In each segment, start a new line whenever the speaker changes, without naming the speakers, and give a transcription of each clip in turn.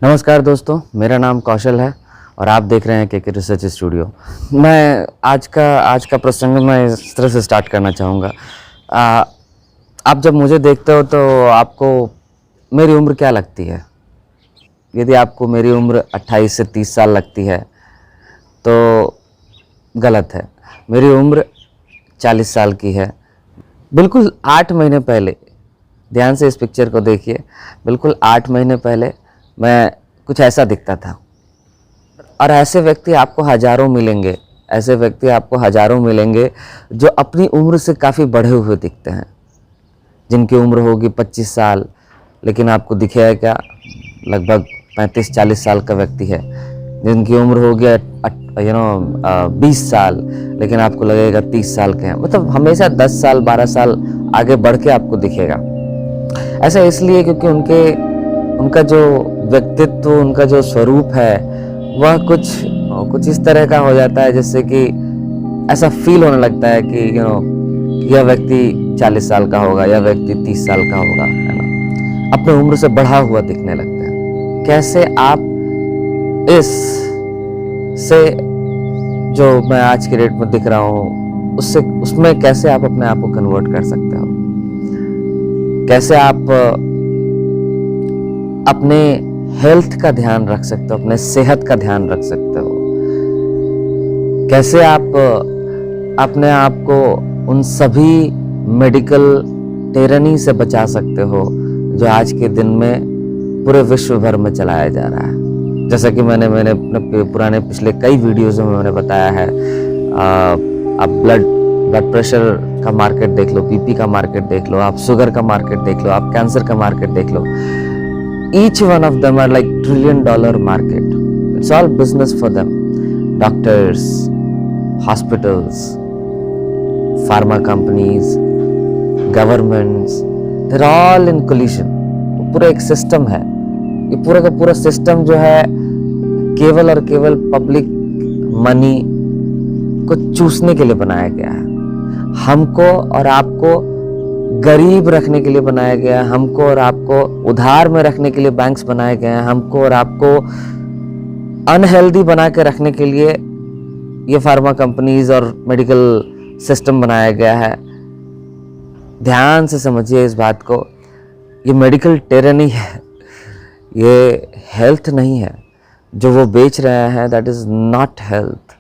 नमस्कार दोस्तों, मेरा नाम कौशल है और आप देख रहे हैं के रिसर्च स्टूडियो। मैं आज का प्रसंग मैं इस तरह से स्टार्ट करना चाहूँगा। आप जब मुझे देखते हो तो आपको मेरी उम्र क्या लगती है? यदि आपको मेरी उम्र 28 से 30 साल लगती है तो गलत है। मेरी उम्र 40 साल की है। बिल्कुल 8 महीने पहले, ध्यान से इस पिक्चर को देखिए, बिल्कुल 8 महीने पहले मैं कुछ ऐसा दिखता था। और ऐसे व्यक्ति आपको हज़ारों मिलेंगे, ऐसे व्यक्ति आपको हज़ारों मिलेंगे जो अपनी उम्र से काफ़ी बढ़े हुए दिखते हैं, जिनकी उम्र होगी 25 साल, लेकिन आपको दिखेगा क्या, लगभग 35-40 साल का व्यक्ति है। जिनकी उम्र होगी 20 साल, लेकिन आपको लगेगा 30 साल के हैं। मतलब हमेशा 10 साल 12 साल आगे बढ़ के आपको दिखेगा। ऐसा इसलिए क्योंकि उनका जो व्यक्तित्व, उनका जो स्वरूप है वह कुछ इस तरह का हो जाता है जैसे कि ऐसा फील होने लगता है कि यह व्यक्ति 40 साल का होगा, यह व्यक्ति 30 साल का होगा, है ना। अपने उम्र से बढ़ा हुआ दिखने लगता है। कैसे आप जो मैं आज की डेट में दिख रहा हूँ उसमें कैसे आप अपने आप को कन्वर्ट कर सकते हो? कैसे आप अपने हेल्थ का ध्यान रख सकते हो, अपने सेहत का ध्यान रख सकते हो? कैसे आप अपने आप को उन सभी मेडिकल टिरनी से बचा सकते हो जो आज के दिन में पूरे विश्व भर में चलाया जा रहा है? जैसा कि मैंने अपने पुराने पिछले कई वीडियोज़ में मैंने बताया है। आप ब्लड प्रेशर का मार्केट देख लो, बीपी का मार्केट देख लो, आप शुगर का मार्केट देख लो, आप कैंसर का मार्केट देख लो। Each one of them are like $1 trillion market. It's all business for them. Doctors, hospitals, pharma companies, governments, they're all in collision. पूरा एक सिस्टम है। ये पूरा का पूरा सिस्टम जो है केवल और केवल पब्लिक मनी को चूसने के लिए बनाया गया है। हमको और आपको गरीब रखने के लिए बनाया गया है। हमको और आपको उधार में रखने के लिए बैंक्स बनाए गए हैं। हमको और आपको अनहेल्दी बना के रखने के लिए ये फार्मा कंपनीज और मेडिकल सिस्टम बनाया गया है। ध्यान से समझिए इस बात को। ये मेडिकल टिरनी है, ये हेल्थ नहीं है। जो वो बेच रहे हैं that is not health,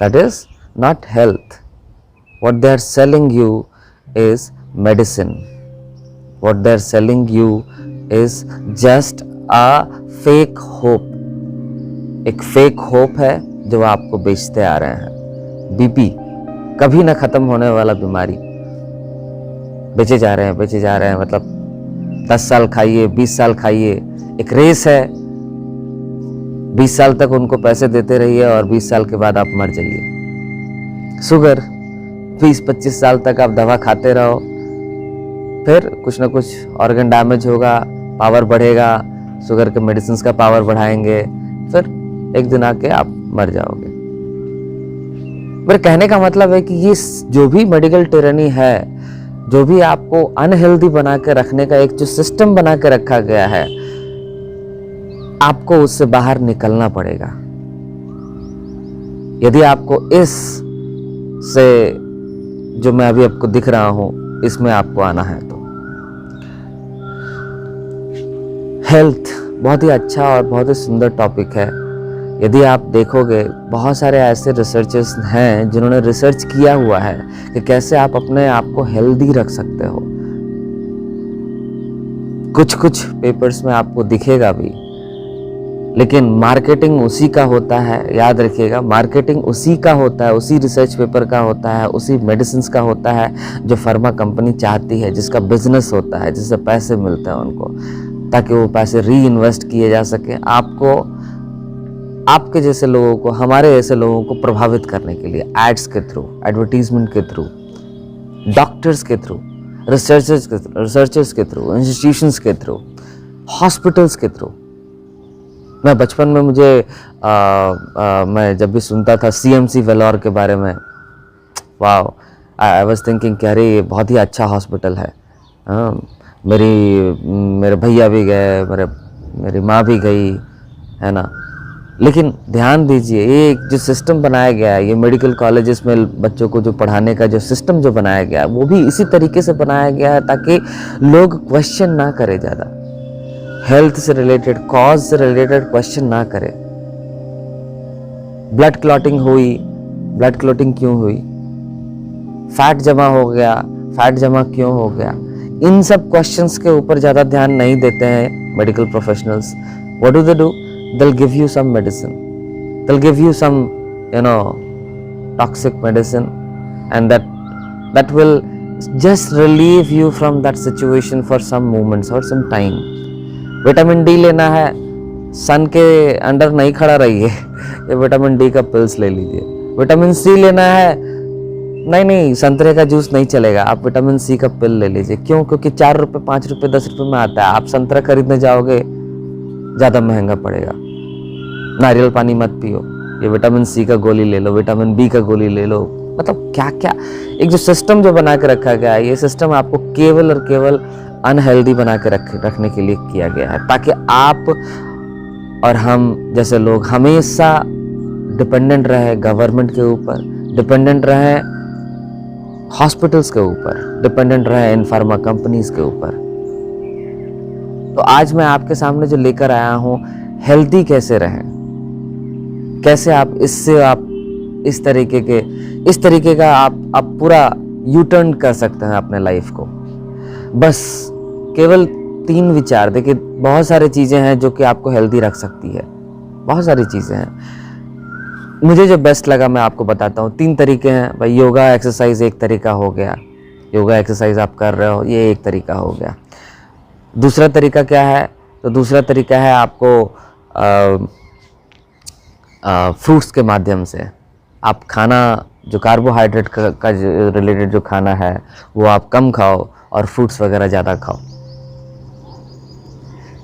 that is not health. What they are selling you is medicine. What they're selling you is just a fake hope. एक फेक होप है जो आपको बेचते आ रहे हैं। बीपी, कभी ना खत्म होने वाला बीमारी, बेचे जा रहे हैं। मतलब 10 साल खाइए, 20 साल खाइए, एक रेस है। 20 साल तक उनको पैसे देते रहिए और 20 साल के बाद आप मर जाइए। शुगर, 20-25 साल तक आप दवा खाते रहो, फिर कुछ ना कुछ ऑर्गन डैमेज होगा, पावर बढ़ेगा, शुगर के मेडिसिन का पावर बढ़ाएंगे, फिर एक दिन आके आप मर जाओगे। मेरे कहने का मतलब है कि ये जो भी मेडिकल टिरनी है, जो भी आपको अनहेल्दी बना के रखने का एक जो सिस्टम बना के रखा गया है, आपको उससे बाहर निकलना पड़ेगा। यदि आपको इस से जो मैं अभी आपको दिख रहा हूं इसमें आपको आना है तो हेल्थ बहुत ही अच्छा और बहुत ही सुंदर टॉपिक है। यदि आप देखोगे बहुत सारे ऐसे रिसर्चर्स हैं जिन्होंने रिसर्च किया हुआ है कि कैसे आप अपने आप को हेल्दी रख सकते हो। कुछ पेपर्स में आपको दिखेगा भी, लेकिन मार्केटिंग उसी का होता है। याद रखिएगा, मार्केटिंग उसी का होता है, उसी रिसर्च पेपर का होता है, उसी मेडिसिन का होता है जो फार्मा कंपनी चाहती है, जिसका बिजनेस होता है, जिससे पैसे मिलते हैं उनको, ताकि वो पैसे री इन्वेस्ट किए जा सके आपको, आपके जैसे लोगों को, हमारे जैसे लोगों को प्रभावित करने के लिए, एड्स के थ्रू, एडवर्टीजमेंट के थ्रू, डॉक्टर्स के थ्रू, रिसर्चर्स के थ्रू, इंस्टीट्यूशंस के थ्रू, हॉस्पिटल्स के थ्रू। मैं बचपन में मैं जब भी सुनता था CMC वेलोर के बारे में, वाह, आई वाज थिंकिंग कि अरे ये बहुत ही अच्छा हॉस्पिटल है। मेरे भैया भी गए, मेरी माँ भी गई, है ना। लेकिन ध्यान दीजिए, ये जो सिस्टम बनाया गया है, ये मेडिकल कॉलेजेस में बच्चों को जो पढ़ाने का जो सिस्टम जो बनाया गया है, वो भी इसी तरीके से बनाया गया है ताकि लोग क्वेश्चन ना करें ज़्यादा, हेल्थ से रिलेटेड, कॉज से रिलेटेड क्वेश्चन ना करें। ब्लड क्लॉटिंग हुई, ब्लड क्लॉटिंग क्यों हुई, फैट जमा हो गया, फैट जमा क्यों हो गया, इन सब क्वेश्चंस के ऊपर ज़्यादा ध्यान नहीं देते हैं medical professionals. What do they do? They'll give you some medicine, they'll give you some, toxic medicine, and that will just relieve you from that situation for some moments or some time. Vitamin D लेना है, सन के under नहीं खड़ा रहिए, ये vitamin D का pills ले लीजिए। विटामिन सी लेना है, नहीं संतरे का जूस नहीं चलेगा, आप विटामिन सी का पिल ले लीजिए। क्यों? क्योंकि 4 रुपये 5 रुपये 10 रुपये में आता है। आप संतरा खरीदने जाओगे ज़्यादा महंगा पड़ेगा। नारियल पानी मत पियो, ये विटामिन सी का गोली ले लो, विटामिन बी का गोली ले लो। मतलब क्या क्या एक जो सिस्टम जो बना के रखा गया है, ये सिस्टम आपको केवल और केवल अनहेल्दी बना के रखने के लिए किया गया है, ताकि आप और हम जैसे लोग हमेशा डिपेंडेंट रहे गवर्नमेंट के ऊपर, डिपेंडेंट रहे हॉस्पिटल्स के ऊपर, डिपेंडेंट रहे इन फार्मा कंपनीज के ऊपर। तो आज मैं आपके सामने जो लेकर आया हूँ, हेल्दी कैसे रहें, कैसे आप इससे आप इस तरीके का आप पूरा यू टर्न कर सकते हैं अपने लाइफ को। बस केवल 3 विचार। देखिए, बहुत सारी चीज़ें हैं जो कि आपको हेल्दी रख सकती है, बहुत सारी चीज़ें हैं। मुझे जो बेस्ट लगा मैं आपको बताता हूँ। 3 तरीके हैं भाई। योगा एक्सरसाइज एक तरीका हो गया, योगा एक्सरसाइज आप कर रहे हो, ये एक तरीका हो गया। दूसरा तरीका क्या है? तो दूसरा तरीका है आपको फ्रूट्स के माध्यम से आप खाना, जो कार्बोहाइड्रेट का रिलेटेड जो खाना है वो आप कम खाओ और फ्रूट्स वगैरह ज़्यादा खाओ।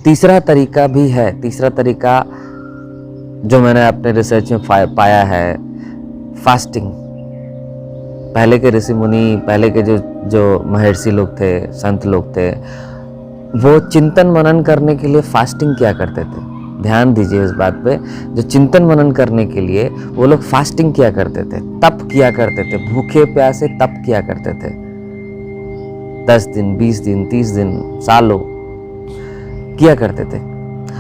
तीसरा तरीका भी है, तीसरा तरीका जो मैंने अपने रिसर्च में पाया है, फास्टिंग। पहले के ऋषि मुनि, पहले के जो महर्षि लोग थे, संत लोग थे, वो चिंतन मनन करने के लिए फास्टिंग किया करते थे। ध्यान दीजिए इस बात पे, जो चिंतन मनन करने के लिए वो लोग फास्टिंग किया करते थे, तप किया करते थे, भूखे प्यासे तप किया करते थे। 10 दिन, 20 दिन, 30 दिन, सालों किया करते थे।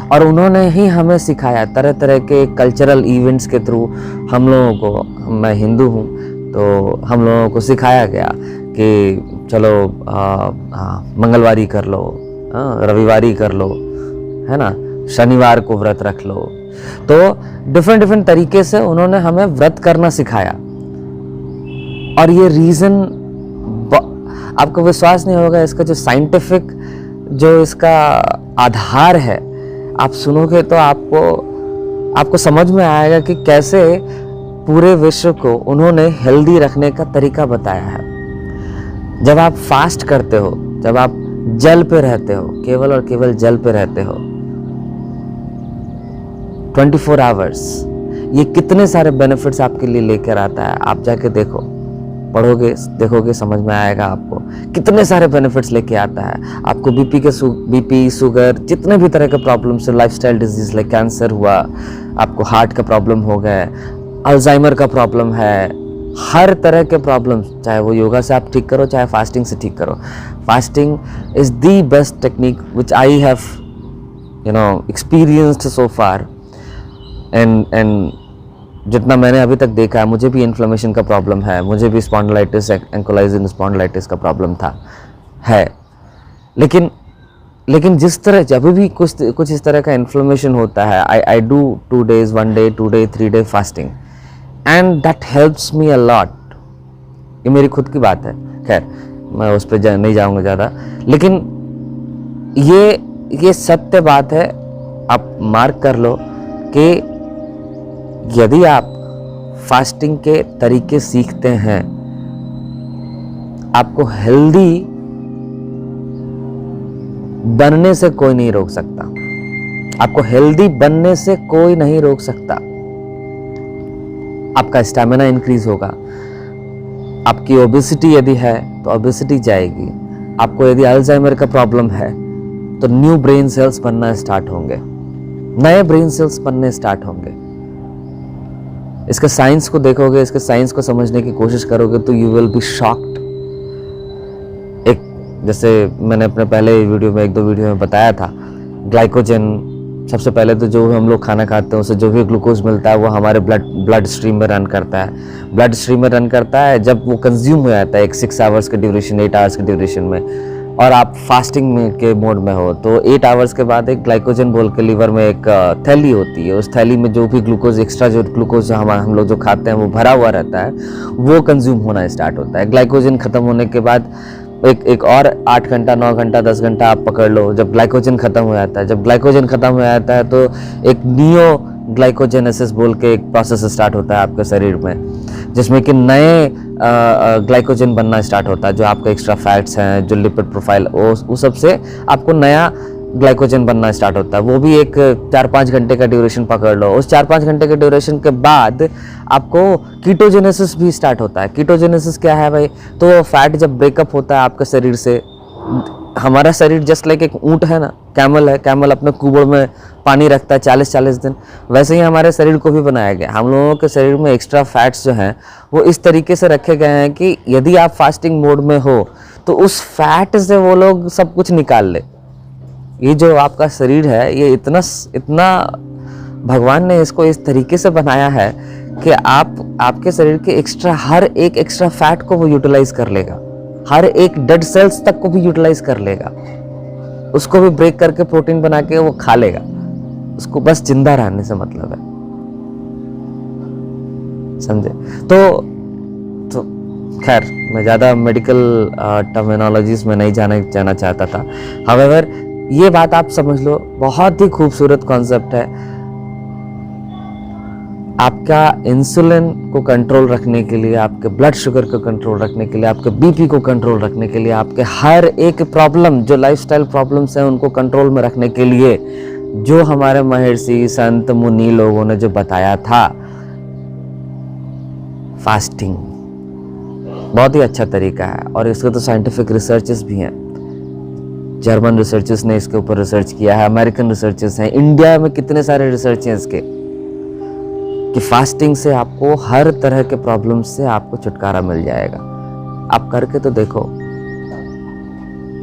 और उन्होंने ही हमें सिखाया, तरह तरह के कल्चरल इवेंट्स के थ्रू हम लोगों को, मैं हिंदू हूँ तो हम लोगों को सिखाया गया कि चलो मंगलवारी कर लो, रविवारी कर लो, है ना, शनिवार को व्रत रख लो। तो डिफरेंट तरीके से उन्होंने हमें व्रत करना सिखाया। और ये रीज़न आपको विश्वास नहीं होगा, इसका जो साइंटिफिक जो इसका आधार है, आप सुनोगे तो आपको समझ में आएगा कि कैसे पूरे विश्व को उन्होंने हेल्दी रखने का तरीका बताया है। जब आप फास्ट करते हो, जब आप जल पे रहते हो, केवल और केवल जल पे रहते हो 24 आवर्स, ये कितने सारे बेनिफिट्स आपके लिए लेकर आता है। आप जाके देखो, पढ़ोगे, देखोगे, समझ में आएगा आपको कितने सारे बेनिफिट्स लेके आता है। आपको बीपी, शुगर, जितने भी तरह के प्रॉब्लम्स है, लाइफस्टाइल डिजीज लाइक कैंसर हुआ, आपको हार्ट का प्रॉब्लम हो गया, अल्जाइमर का प्रॉब्लम है, हर तरह के प्रॉब्लम्स, चाहे वो योगा से आप ठीक करो, चाहे फास्टिंग से ठीक करो। Fasting is the best technique which I have experienced so far. And जितना मैंने अभी तक देखा है, मुझे भी इन्फ्लेमेशन का प्रॉब्लम है, मुझे भी स्पॉन्डिलाइटिस, एंकोलाइजिंग स्पॉन्डिलाइटिस का प्रॉब्लम है। लेकिन जिस तरह जब भी कुछ इस तरह का इन्फ्लेमेशन होता है, I do 2 days, 1 day, 2 day, 3 day fasting, and that helps me a lot. ये मेरी खुद की बात है, खैर मैं उस पर नहीं जाऊंगा ज़्यादा, लेकिन ये सत्य बात है। आप मार्क कर लो कि यदि आप फास्टिंग के तरीके सीखते हैं, आपको हेल्दी बनने से कोई नहीं रोक सकता। आपको हेल्दी बनने से कोई नहीं रोक सकता। आपका स्टैमिना इंक्रीज होगा। आपकी ओबेसिटी यदि है तो ओबेसिटी जाएगी। आपको यदि अल्जाइमर का प्रॉब्लम है तो न्यू ब्रेन सेल्स बनना स्टार्ट होंगे, नए ब्रेन सेल्स बनने स्टार्ट होंगे। इसके साइंस को देखोगे, इसके साइंस को समझने की कोशिश करोगे तो यू विल बी शॉक्ड। एक जैसे मैंने अपने पहले वीडियो में, 1-2 वीडियो में बताया था, ग्लाइकोजन सबसे पहले तो जो हम लोग खाना खाते हैं उससे जो भी ग्लूकोज मिलता है वो हमारे ब्लड स्ट्रीम में रन करता है। ब्लड स्ट्रीम में रन करता है, जब वो कंज्यूम हो जाता है एक 6 आवर्स के ड्यूरेशन, 8 आवर्स के ड्यूरेशन में, और आप फास्टिंग में के मोड में हो तो 8 आवर्स के बाद एक ग्लाइकोजन बोल के लीवर में एक थैली होती है। उस थैली में जो भी ग्लूकोज, एक्स्ट्रा जो ग्लूकोज हम लोग जो खाते हैं वो भरा हुआ रहता है, वो कंज्यूम होना स्टार्ट होता है। ग्लाइकोजन खत्म होने के बाद एक और 8 घंटा, 9 घंटा, 10 घंटा आप पकड़ लो, जब ग्लाइकोजन खत्म हो जाता है, जब ग्लाइकोजन खत्म हो जाता है तो एक नियो ग्लाइकोजेनेसिस बोल के एक प्रोसेस स्टार्ट होता है आपके शरीर में, जिसमें कि नए ग्लाइकोजन बनना स्टार्ट होता है। जो आपका एक्स्ट्रा फैट्स हैं, जो लिपिड प्रोफाइल, वो सब से आपको नया ग्लाइकोजन बनना स्टार्ट होता है। वो भी एक 4-5 घंटे का ड्यूरेशन पकड़ लो। उस 4-5 घंटे के ड्यूरेशन के बाद आपको कीटोजेनेसिस भी स्टार्ट होता है। कीटोजेनेसिस क्या है भाई? तो फैट जब ब्रेकअप होता है आपके शरीर से, हमारा शरीर जस्ट लाइक एक ऊँट है ना, कैमल है, कैमल अपने कुबड़ में पानी रखता है 40-40 दिन, वैसे ही हमारे शरीर को भी बनाया गया। हम लोगों के शरीर में एक्स्ट्रा फैट्स जो हैं वो इस तरीके से रखे गए हैं कि यदि आप फास्टिंग मोड में हो तो उस फैट से वो लोग सब कुछ निकाल ले। ये जो आपका शरीर है, ये इतना भगवान ने इसको इस तरीके से बनाया है कि आपके शरीर के हर एक एक्स्ट्रा फैट को वो यूटिलाइज कर लेगा, हर एक डेड सेल्स तक को भी यूटिलाइज कर लेगा, उसको भी ब्रेक करके प्रोटीन बना के वो खा लेगा। उसको बस जिंदा रहने से मतलब है, समझे? तो खैर मैं ज़्यादा मेडिकल टर्मिनोलॉजीज में नहीं जाना चाहता था। हावेवर ये बात आप समझ लो, बहुत ही खूबसूरत कॉन्सेप्ट है। आपका इंसुलिन को कंट्रोल रखने के लिए, आपके ब्लड शुगर को कंट्रोल रखने के लिए, आपके बीपी को कंट्रोल रखने के लिए, आपके हर एक प्रॉब्लम जो लाइफस्टाइल प्रॉब्लम्स हैं उनको कंट्रोल में रखने के लिए जो हमारे महर्षि, संत, मुनि लोगों ने जो बताया था, फास्टिंग बहुत ही अच्छा तरीका है। और इसके तो साइंटिफिक रिसर्चेस भी हैं। जर्मन रिसर्चर्स ने इसके ऊपर रिसर्च किया है, अमेरिकन रिसर्चर्स हैं, इंडिया में कितने सारे रिसर्च हैं इसके, कि फास्टिंग से आपको हर तरह के प्रॉब्लम से आपको छुटकारा मिल जाएगा। आप करके तो देखो।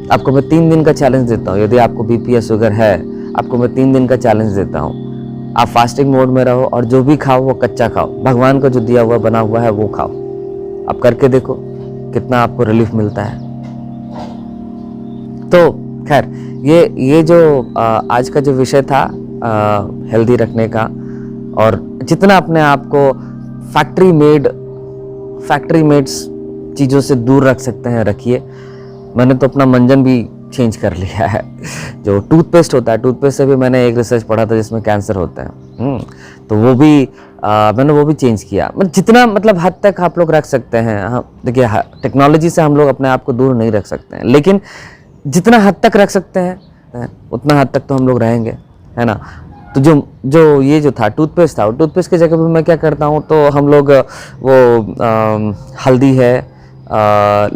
आपको मैं 3 दिन का चैलेंज देता हूँ। यदि आपको बीपी या शुगर है, आपको मैं 3 दिन का चैलेंज देता हूँ। आप फास्टिंग मोड में रहो और जो भी खाओ वो कच्चा खाओ, भगवान का जो दिया हुआ बना हुआ है वो खाओ। आप करके देखो कितना आपको रिलीफ मिलता है। तो खैर ये जो आज का जो विषय था हेल्दी रखने का, और जितना अपने आप को फैक्ट्री मेड्स चीज़ों से दूर रख सकते हैं रखिए। मैंने तो अपना मंजन भी चेंज कर लिया है। जो टूथपेस्ट होता है, टूथपेस्ट से भी मैंने एक रिसर्च पढ़ा था जिसमें कैंसर होता है, तो वो भी मैंने वो भी चेंज किया। मतलब जितना हद तक आप लोग रख सकते हैं। हाँ देखिए, टेक्नोलॉजी से हम लोग अपने आप को दूर नहीं रख सकते हैं, लेकिन जितना हद तक रख सकते हैं उतना हद तक तो हम लोग रहेंगे, है ना। तो जो ये जो था टूथपेस्ट था, टूथपेस्ट की जगह पे मैं क्या करता हूँ, तो हम लोग वो हल्दी है,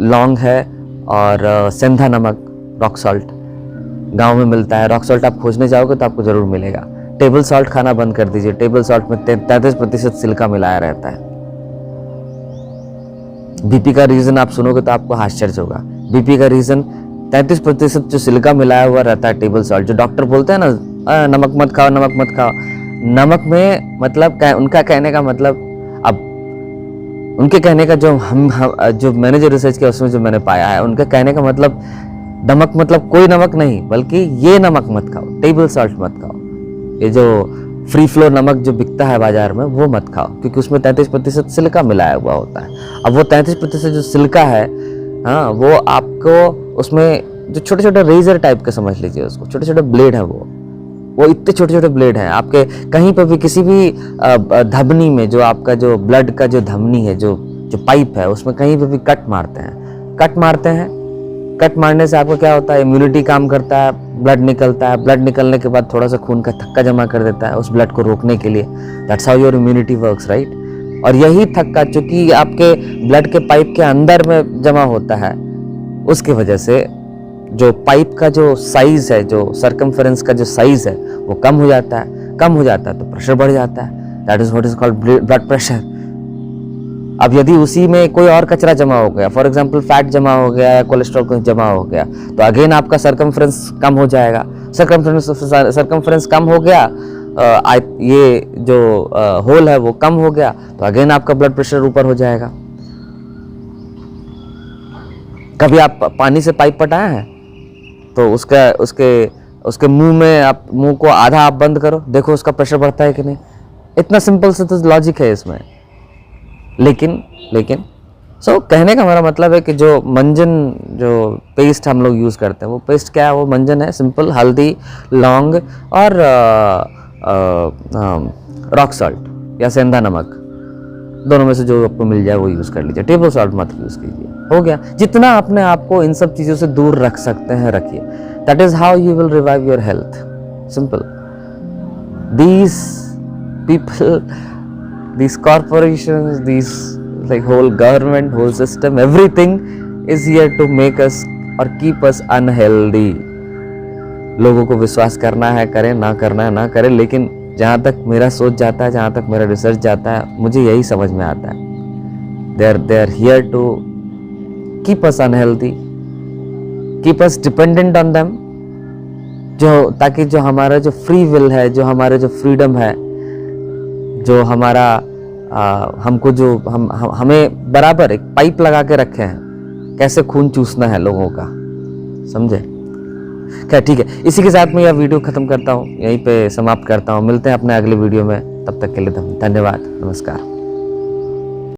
लौंग है और सेंधा नमक, रॉक सॉल्ट गांव में मिलता है। रॉक सॉल्ट आप खोजने जाओगे तो आपको ज़रूर मिलेगा। टेबल सॉल्ट खाना बंद कर दीजिए। टेबल सॉल्ट में 33% सिलिका मिलाया रहता है। बीपी का रीज़न आप सुनोगे तो आपको आश्चर्य होगा। बीपी का रीज़न 33% जो सिलिका मिलाया हुआ रहता है, टेबल सॉल्ट। जो डॉक्टर बोलते हैं ना नमक मत खाओ, नमक मत खाओ, नमक में उनका कहने का मतलब, अब उनके कहने का जो मैंने जो रिसर्च किया उसमें जो मैंने पाया है, उनका कहने का मतलब नमक मतलब कोई नमक नहीं, बल्कि ये नमक मत खाओ, टेबल सॉल्ट मत खाओ। ये जो फ्री फ्लो नमक जो बिकता है बाजार में वो मत खाओ, क्योंकि उसमें 33% सिलिका मिलाया हुआ होता है। अब वो 33% जो सिलिका है, हाँ, वो आपको उसमें जो छोटे छोटे रेजर टाइप के समझ लीजिए उसको, छोटे छोटे ब्लेड हैं वो इतने छोटे छोटे ब्लेड हैं। आपके कहीं पर भी किसी भी धमनी में, जो आपका जो ब्लड का जो धमनी है, जो पाइप है, उसमें कहीं पर भी कट मारते हैं। कट मारने से आपको क्या होता है, इम्यूनिटी काम करता है, ब्लड निकलता है। ब्लड निकलने के बाद थोड़ा सा खून का थक्का जमा कर देता है उस ब्लड को रोकने के लिए। That's how your immunity works, right. और यही थक्का जो कि आपके ब्लड के पाइप के अंदर में जमा होता है, उसकी वजह से जो पाइप का जो साइज है, जो सर्कमफेरेंस का जो साइज है वो कम हो जाता है। कम हो जाता है तो प्रेशर बढ़ जाता है। That is what is called blood pressure. अब यदि उसी में कोई और कचरा जमा हो गया, फॉर एग्जांपल फैट जमा हो गया या कोलेस्ट्रॉल जमा हो गया, तो अगेन आपका सर्कमफ्रेंस कम हो जाएगा। सर्कमफ्रेंस कम हो गया, ये जो होल है वो कम हो गया, तो अगेन आपका ब्लड प्रेशर ऊपर हो जाएगा। कभी आप पानी से पाइप पटाए हैं तो उसके मुंह में आप मुंह को आधा आप बंद करो, देखो उसका प्रेशर बढ़ता है कि नहीं। इतना सिंपल से तो लॉजिक है इसमें। लेकिन कहने का हमारा मतलब है कि जो मंजन, जो पेस्ट हम लोग यूज़ करते हैं, वो पेस्ट क्या है? वो मंजन है, सिंपल हल्दी, लौंग और रॉक सॉल्ट या सेंधा नमक, दोनों में से जो आपको मिल जाए वो यूज़ कर लीजिए। टेबल सॉल्ट मत यूज़ कीजिए। हो गया। जितना अपने आप को इन सब चीज़ों से दूर रख सकते हैं रखिए। That is how you will revive your health. Simple. These people, these corporations, these like whole government, whole system, everything is here to make us or keep us unhealthy. लोगों को विश्वास करना है करें, ना करना है ना करें, लेकिन जहाँ तक मेरा सोच जाता है, जहाँ तक मेरा रिसर्च जाता है, मुझे यही समझ में आता है। they are here to keep us unhealthy, keep us dependent on them, ताकि जो हमारा जो फ्री विल है, जो हमारा जो फ्रीडम है, जो हमारा हमको जो हमें बराबर एक पाइप लगा के रखे हैं, कैसे खून चूसना है लोगों का, समझे? क्या ठीक है। इसी के साथ मैं यह वीडियो खत्म करता हूँ, यहीं पे समाप्त करता हूँ। मिलते हैं अपने अगले वीडियो में, तब तक के लिए धन्यवाद, नमस्कार।